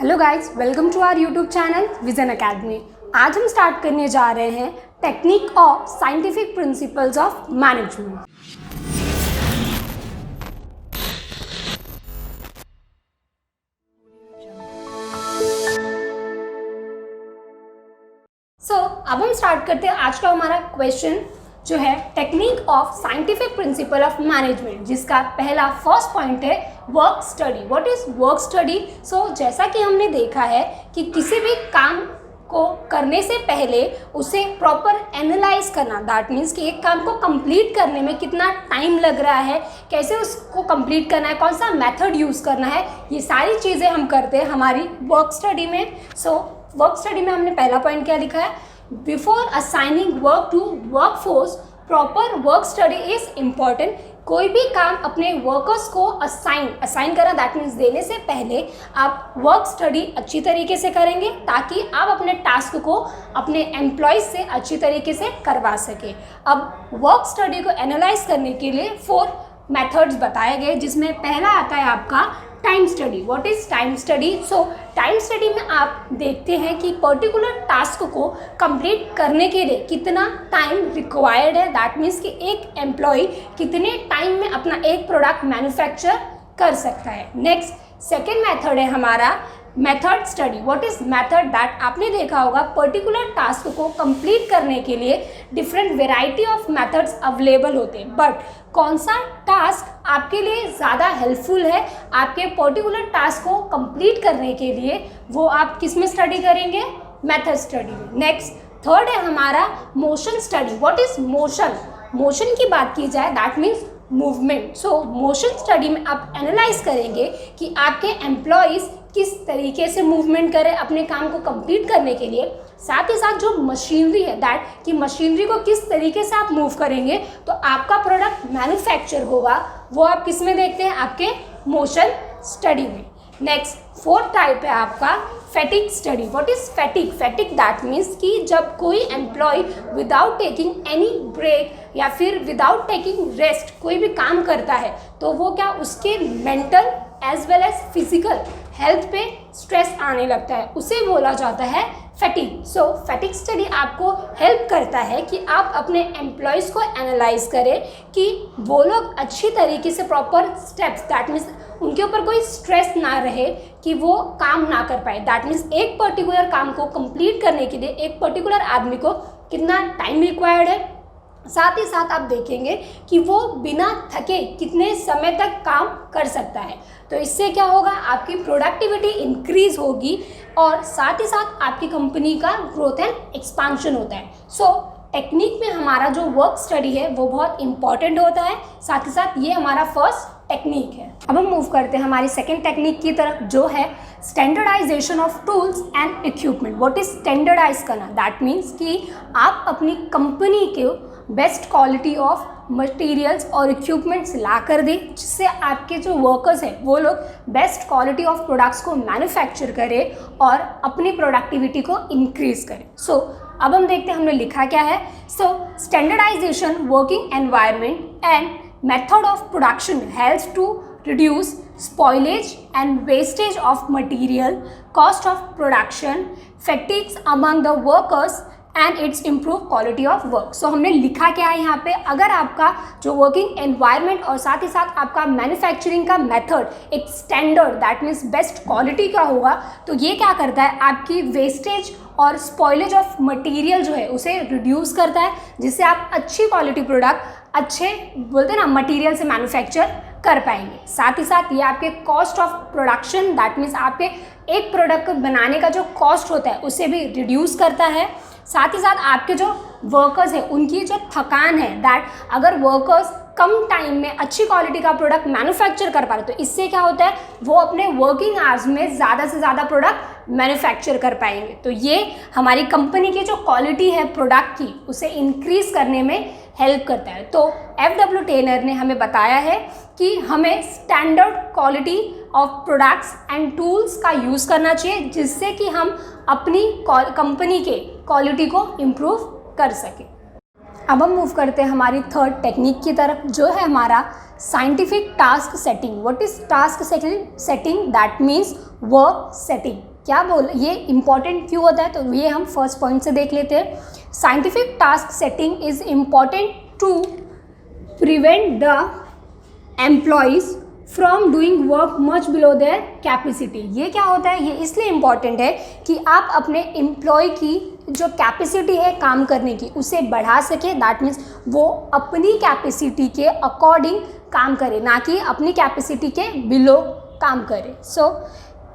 Hello guys, welcome to our YouTube channel vision academy. आज हम start करने जा रहे हैं technique of scientific principles of management. अब हम स्टार्ट करते हैं आज का हमारा क्वेश्चन जो है technique of scientific principle of management, जिसका पहला फर्स्ट पॉइंट है work study. What is work study? जैसा कि हमने देखा है कि किसी भी काम को करने से पहले उसे प्रॉपर एनालाइज करना, दैट मीन्स कि एक काम को कंप्लीट करने में कितना टाइम लग रहा है, कैसे उसको कंप्लीट करना है, कौन सा मेथड यूज़ करना है, ये सारी चीज़ें हम करते हैं हमारी वर्क स्टडी में। वर्क स्टडी में हमने पहला पॉइंट क्या लिखा है? Before assigning work to workforce, proper work study is important. कोई भी काम अपने वर्कर्स को असाइन करना, दैट मीन्स देने से पहले आप वर्क स्टडी अच्छी तरीके से करेंगे ताकि आप अपने टास्क को अपने एम्प्लॉयज़ से अच्छी तरीके से करवा सके। अब वर्क स्टडी को एनालाइज करने के लिए 4 मेथड्स बताए गए, जिसमें पहला आता है आपका time study. What is time study? Time study में आप देखते हैं कि पर्टिकुलर टास्क को कंप्लीट करने के लिए कितना टाइम रिक्वायर्ड है, दैट मीन्स कि एक एम्प्लॉय कितने टाइम में अपना एक प्रोडक्ट मैन्युफैक्चर कर सकता है। नेक्स्ट सेकेंड मेथड है हमारा method study. What is method? That आपने देखा होगा पर्टिकुलर टास्क को कंप्लीट करने के लिए different variety of methods available होते हैं, बट कौन सा टास्क आपके लिए ज़्यादा हेल्पफुल है आपके पर्टिकुलर टास्क को कंप्लीट करने के लिए, वो आप किस में स्टडी करेंगे? मेथड स्टडी में। नेक्स्ट थर्ड है हमारा motion study. What is motion? Motion की बात की जाए that means movement. Motion study में आप एनालाइज करेंगे कि आपके एम्प्लॉयज़ किस तरीके से मूवमेंट करें अपने काम को कंप्लीट करने के लिए, साथ ही साथ जो मशीनरी है दैट कि मशीनरी को किस तरीके से आप मूव करेंगे तो आपका प्रोडक्ट मैन्युफैक्चर होगा, वो आप किस में देखते हैं? आपके मोशन स्टडी में। नेक्स्ट फोर्थ टाइप है आपका fatigue study. What is fatigue? Fatigue that means कि जब कोई employee without taking any break या फिर विदाउट टेकिंग रेस्ट कोई भी काम करता है तो वो क्या उसके mental as well as physical health पे स्ट्रेस आने लगता है, उसे बोला जाता है फैटिग। फैटिग स्टडी आपको हेल्प करता है कि आप अपने एम्प्लॉयज़ को एनालाइज करें कि वो लोग अच्छी तरीके से प्रॉपर स्टेप्स, दैट मीन्स उनके ऊपर कोई स्ट्रेस ना रहे कि वो काम ना कर पाए। दैट मीन्स एक पर्टिकुलर काम को कंप्लीट करने के लिए एक पर्टिकुलर आदमी को कितना टाइम रिक्वायर्ड है, साथ ही साथ आप देखेंगे कि वो बिना थके कितने समय तक काम कर सकता है। तो इससे क्या होगा? आपकी प्रोडक्टिविटी इंक्रीज होगी और साथ ही साथ आपकी कंपनी का ग्रोथ एंड एक्सपांशन होता है। टेक्निक में हमारा जो वर्क स्टडी है वो बहुत इंपॉर्टेंट होता है, साथ ही साथ ये हमारा फर्स्ट टेक्निक है। अब हम मूव करते हैं हमारी सेकेंड टेक्निक की तरफ, जो है standardization of tools and equipment. What is standardize करना? दैट मीन्स कि आप अपनी कंपनी के बेस्ट क्वालिटी ऑफ मटेरियल्स और इक्विपमेंट्स ला कर दें, जिससे आपके जो वर्कर्स हैं वो लोग बेस्ट क्वालिटी ऑफ प्रोडक्ट्स को मैन्युफैक्चर करें और अपनी प्रोडक्टिविटी को इंक्रीज करें। अब हम देखते हैं हमने लिखा क्या है। Standardization working environment and method of production helps to reduce spoilage and wastage of material, cost of production, fatigues among the workers and its improve quality of work। हमने लिखा क्या है यहाँ पे? अगर आपका जो वर्किंग एनवायरनमेंट और साथ ही साथ आपका मैन्युफैक्चरिंग का मेथड एक standard that means best quality का होगा तो ये क्या करता है? आपकी वेस्टेज और स्पॉइलेज ऑफ मटेरियल जो है उसे रिड्यूस करता है, जिससे आप अच्छी क्वालिटी प्रोडक्ट अच्छे बोलते हैं ना मटेरियल से मैन्युफैक्चर कर पाएंगे। साथ ही साथ ये आपके cost of production that means आपके एक प्रोडक्ट को बनाने का जो कॉस्ट होता है उसे भी रिड्यूस करता है। साथ ही साथ आपके जो वर्कर्स हैं उनकी जो थकान है दैट अगर वर्कर्स कम टाइम में अच्छी क्वालिटी का प्रोडक्ट मैन्युफैक्चर कर पा रहे तो इससे क्या होता है? वो अपने वर्किंग आवर्स में ज़्यादा से ज़्यादा प्रोडक्ट मैन्युफैक्चर कर पाएंगे। तो ये हमारी कंपनी की जो क्वालिटी है प्रोडक्ट की उसे इंक्रीज करने में हेल्प करता है। तो FW टेलर ने हमें बताया है कि हमें standard quality of products and tools का यूज़ करना चाहिए, जिससे कि हम अपनी कंपनी के क्वालिटी को इम्प्रूव कर सकें। अब हम मूव करते हैं हमारी थर्ड टेक्निक की तरफ, जो है हमारा scientific task setting. What is task setting? That means work setting. क्या बोल, ये इंपॉर्टेंट क्यों होता है, तो ये हम फर्स्ट पॉइंट से देख लेते हैं. Scientific task setting is important to prevent the employees from doing work much below their capacity. ये क्या होता है, ये इसलिए इम्पॉर्टेंट है कि आप अपने एम्प्लॉय की जो कैपेसिटी है काम करने की उसे बढ़ा सके. दैट मीन्स वो अपनी कैपेसिटी के अकॉर्डिंग काम करे, ना कि अपनी कैपेसिटी के बिलो काम करे. So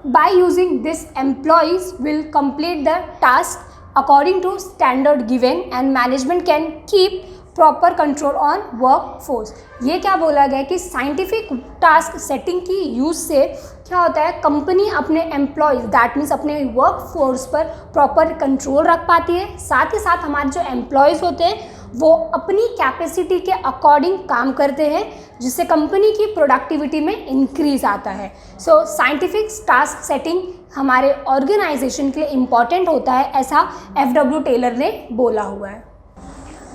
by using this employees will complete the task according to standard given and management can keep proper control on work force. ये क्या बोला गया कि साइंटिफिक टास्क सेटिंग की यूज़ से क्या होता है, कंपनी अपने एम्प्लॉयज़ दैट मीन्स अपने वर्क फोर्स पर प्रॉपर कंट्रोल रख पाती है. साथ ही साथ हमारे जो एम्प्लॉयज़ होते हैं वो अपनी कैपेसिटी के अकॉर्डिंग काम करते हैं, जिससे कंपनी की प्रोडक्टिविटी में इंक्रीज आता है. सो साइंटिफिक टास्क सेटिंग हमारे ऑर्गेनाइजेशन के लिए इम्पॉर्टेंट होता है, ऐसा FW टेलर ने बोला हुआ है.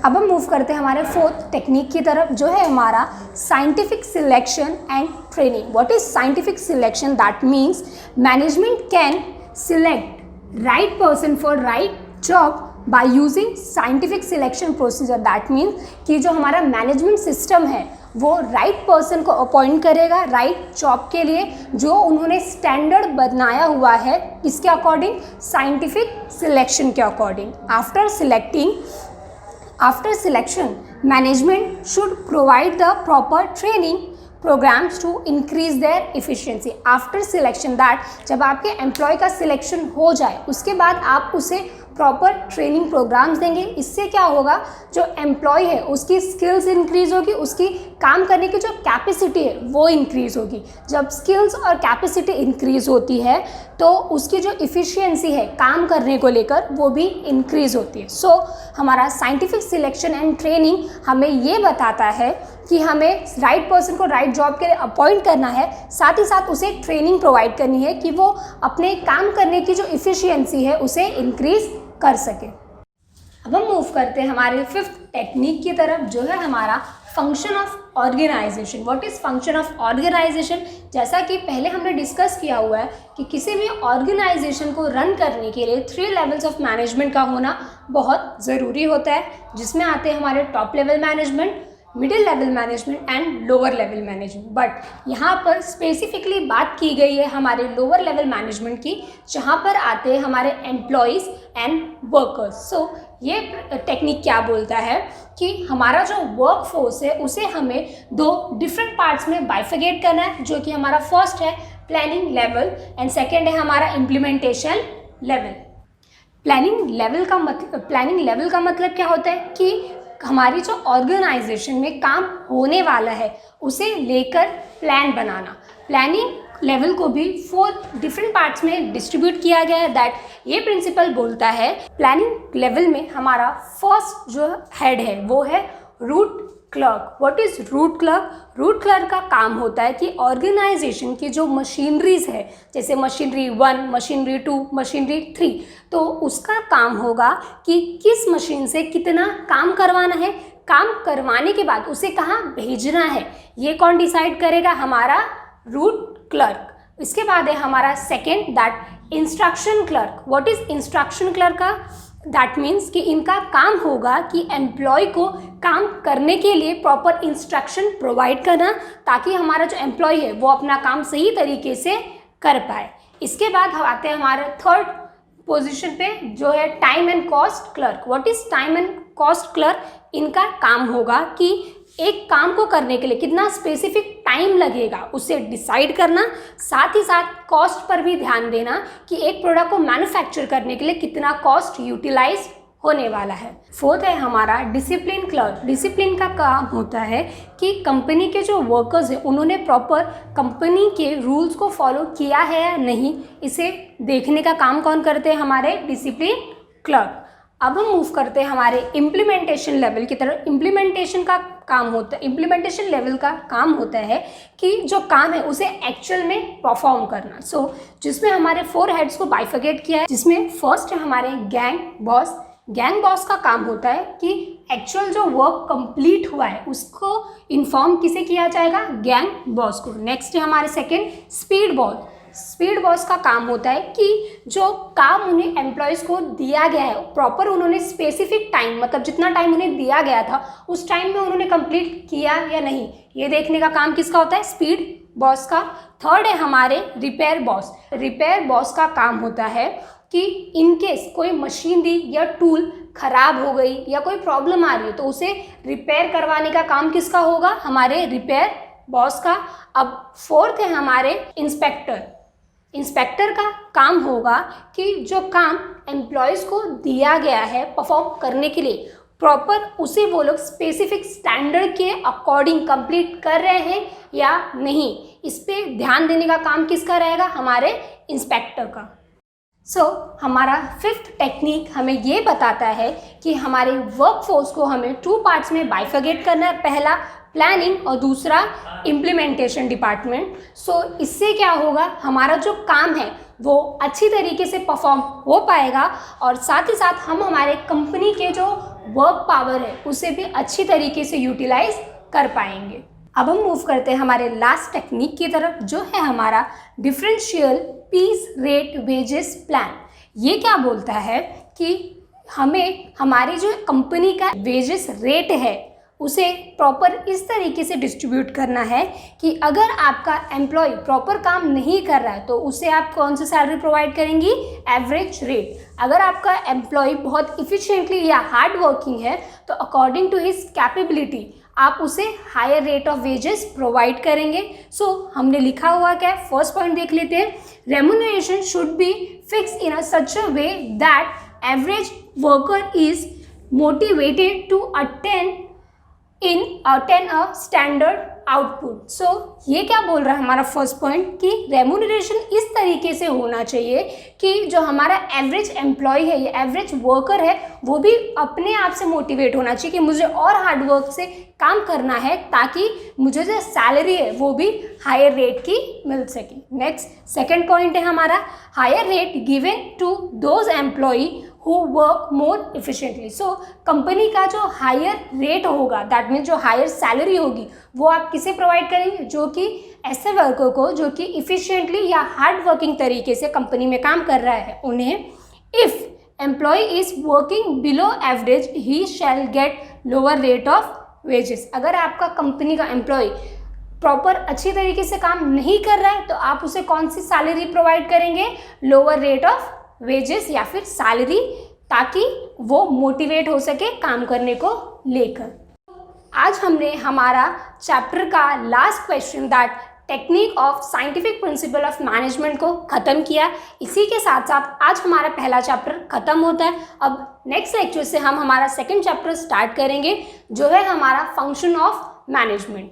अब हम मूव करते हैं हमारे फोर्थ टेक्निक की तरफ, जो है हमारा scientific selection and training. What is scientific selection? That means management can select right person for right job by using scientific selection procedure. That means कि जो हमारा मैनेजमेंट सिस्टम है वो राइट पर्सन को अपॉइंट करेगा राइट जॉब के लिए, जो उन्होंने स्टैंडर्ड बनाया हुआ है. किसके अकॉर्डिंग? साइंटिफिक सिलेक्शन के according. After selection, management should provide the proper training programs to increase their efficiency. After selection, that जब आपके एम्प्लॉय का सिलेक्शन हो जाए उसके बाद आप उसे प्रॉपर ट्रेनिंग प्रोग्राम्स देंगे. इससे क्या होगा, जो एम्प्लॉय है उसकी स्किल्स इंक्रीज होगी, उसकी काम करने की जो कैपेसिटी है वो इंक्रीज होगी. जब स्किल्स और कैपेसिटी इंक्रीज होती है तो उसकी जो इफ़िशियंसी है काम करने को लेकर वो भी इंक्रीज होती है. सो हमारा साइंटिफिक सिलेक्शन एंड ट्रेनिंग हमें ये बताता है कि हमें राइट पर्सन को राइट जॉब के लिए अपॉइंट करना है, साथ ही साथ उसे ट्रेनिंग प्रोवाइड करनी है कि वो अपने काम करने की जो इफ़िशियंसी है उसे इंक्रीज कर सके. अब हम मूव करते हैं हमारे फिफ्थ टेक्निक की तरफ, जो है हमारा function of organization. What is function of organization? जैसा कि पहले हमने डिस्कस किया हुआ है कि किसी भी ऑर्गेनाइजेशन को रन करने के लिए 3 लेवल्स ऑफ मैनेजमेंट का होना बहुत ज़रूरी होता है, जिसमें आते हैं हमारे top level management, middle level management and lower level management. But यहाँ पर स्पेसिफिकली बात की गई है हमारे लोअर लेवल मैनेजमेंट की, जहाँ पर आते हैं हमारे एम्प्लॉयज़ एंड वर्कर्स. सो ये टेक्निक क्या बोलता है कि हमारा जो वर्क फोर्स है उसे हमें 2 डिफरेंट पार्ट्स में बाइफिकेट करना है, जो कि हमारा फर्स्ट है प्लानिंग लेवल एंड सेकेंड है हमारा इम्प्लीमेंटेशन लेवल. प्लानिंग लेवल का मतलब क्या होता है कि हमारी जो ऑर्गेनाइजेशन में काम होने वाला है उसे लेकर प्लान बनाना. प्लानिंग लेवल को भी 4 डिफरेंट पार्ट्स में डिस्ट्रीब्यूट किया गया है. दैट ये प्रिंसिपल बोलता है प्लानिंग लेवल में हमारा फर्स्ट जो हेड है वो है root clerk. What is root clerk? Root clerk का काम होता है कि ऑर्गेनाइजेशन की जो मशीनरीज है, जैसे मशीनरी 1, मशीनरी 2, मशीनरी 3, तो उसका काम होगा कि किस मशीन से कितना काम करवाना है, काम करवाने के बाद उसे कहाँ भेजना है, ये कौन डिसाइड करेगा? हमारा रूट क्लर्क. इसके बाद है हमारा second that instruction clerk. What is instruction clerk का? दैट मीन्स कि इनका काम होगा कि एम्प्लॉय को काम करने के लिए प्रॉपर इंस्ट्रक्शन प्रोवाइड करना, ताकि हमारा जो एम्प्लॉय है वो अपना काम सही तरीके से कर पाए. इसके बाद हम आते हैं हमारे थर्ड पोजीशन पे, जो है time and cost clerk. What is time and cost clerk? इनका काम होगा कि एक काम को करने के लिए कितना स्पेसिफिक टाइम लगेगा उसे डिसाइड करना, साथ ही साथ कॉस्ट पर भी ध्यान देना कि एक प्रोडक्ट को मैन्युफैक्चर करने के लिए कितना कॉस्ट यूटिलाइज होने वाला है. फोर्थ है हमारा डिसिप्लिन क्लर्क. डिसिप्लिन का काम होता है कि कंपनी के जो वर्कर्स हैं उन्होंने प्रॉपर कंपनी के रूल्स को फॉलो किया है या नहीं, इसे देखने का काम कौन करते हैं? हमारे डिसिप्लिन क्लर्क. अब हम मूव करते हैं हमारे इम्प्लीमेंटेशन लेवल की तरफ. इम्प्लीमेंटेशन लेवल का काम होता है कि जो काम है उसे एक्चुअल में परफॉर्म करना. सो जिसमें हमारे 4 हेड्स को बाइफिकेट किया है, जिसमें फर्स्ट है हमारे गैंग बॉस. गैंग बॉस का काम होता है कि एक्चुअल जो वर्क कंप्लीट हुआ है उसको इन्फॉर्म किसे किया जाएगा? गैंग बॉस को. नेक्स्ट है हमारे second speed boss. Speed boss का काम होता है कि जो काम उन्हें एम्प्लॉयज़ को दिया गया है प्रॉपर उन्होंने स्पेसिफिक टाइम मतलब जितना टाइम उन्हें दिया गया था उस टाइम में उन्होंने कंप्लीट किया या नहीं, ये देखने का काम किसका होता है? स्पीड बॉस का। थर्ड है हमारे रिपेयर बॉस। रिपेयर बॉस का काम होता है कि इनकेस कोई मशीनरी या टूल खराब हो गई या कोई प्रॉब्लम आ रही है तो उसे रिपेयर करवाने का काम किसका होगा? हमारे रिपेयर बॉस का। अब फोर्थ है हमारे इंस्पेक्टर। इंस्पेक्टर का काम होगा कि जो काम एम्प्लॉयज़ को दिया गया है परफॉर्म करने के लिए प्रॉपर उसे वो लोग स्पेसिफिक स्टैंडर्ड के अकॉर्डिंग कंप्लीट कर रहे हैं या नहीं, इस पे ध्यान देने का काम किसका रहेगा? हमारे इंस्पेक्टर का। हमारा फिफ्थ टेक्निक हमें ये बताता है कि हमारे वर्कफोर्स को हमें 2 पार्ट्स में बाइफर्गेट करना है, पहला प्लानिंग और दूसरा इम्प्लीमेंटेशन डिपार्टमेंट। इससे क्या होगा? हमारा जो काम है वो अच्छी तरीके से परफॉर्म हो पाएगा और साथ ही साथ हम हमारे कंपनी के जो वर्क पावर है उसे भी अच्छी तरीके से यूटिलाइज कर पाएंगे। अब हम मूव करते हैं हमारे लास्ट टेक्निक की तरफ जो है हमारा differential piece rate wages plan. ये क्या बोलता है कि हमें हमारी जो कंपनी का वेजेस रेट है उसे प्रॉपर इस तरीके से डिस्ट्रीब्यूट करना है कि अगर आपका एम्प्लॉय प्रॉपर काम नहीं कर रहा है तो उसे आप कौन सी सैलरी प्रोवाइड करेंगी? Average rate. अगर आपका एम्प्लॉय बहुत इफ़िशिएंटली या हार्ड वर्किंग है तो अकॉर्डिंग टू हिज कैपेबिलिटी आप उसे higher rate of wages provide करेंगे। हमने लिखा हुआ क्या है? फर्स्ट पॉइंट देख लेते हैं। Remuneration should be fix in such a way that average worker is motivated to attain a standard output. ये क्या बोल रहा है हमारा फर्स्ट पॉइंट कि रेम्यूनरेशन इस तरीके से होना चाहिए कि जो हमारा एवरेज एम्प्लॉय है या एवरेज वर्कर है वो भी अपने आप से मोटिवेट होना चाहिए कि मुझे और हार्ड वर्क से काम करना है ताकि मुझे जो सैलरी है वो भी हायर रेट की मिल सके। नेक्स्ट सेकंड पॉइंट है हमारा higher rate given to those employee who work more efficiently। Company का जो हायर रेट होगा दैट मीन्स जो हायर सैलरी होगी वो आप किसे प्रोवाइड करेंगे? जो कि ऐसे वर्कर को जो कि इफ़िशिएंटली या हार्ड वर्किंग तरीके से कंपनी में काम कर रहा है उन्हें। If employee is working below average he shall get lower rate of wages. अगर आपका कंपनी का एम्प्लॉय प्रॉपर अच्छी तरीके से काम नहीं कर रहा है तो आप उसे कौन सी सैलरी प्रोवाइड करेंगे? लोअर रेट ऑफ वेजेस या फिर सैलरी, ताकि वो मोटिवेट हो सके काम करने को लेकर। आज हमने हमारा चैप्टर का last question that technique of scientific principle of management को ख़त्म किया। इसी के साथ साथ आज हमारा पहला चैप्टर ख़त्म होता है। अब नेक्स्ट लेक्चर से हम हमारा सेकंड चैप्टर स्टार्ट करेंगे जो है हमारा फंक्शन ऑफ मैनेजमेंट।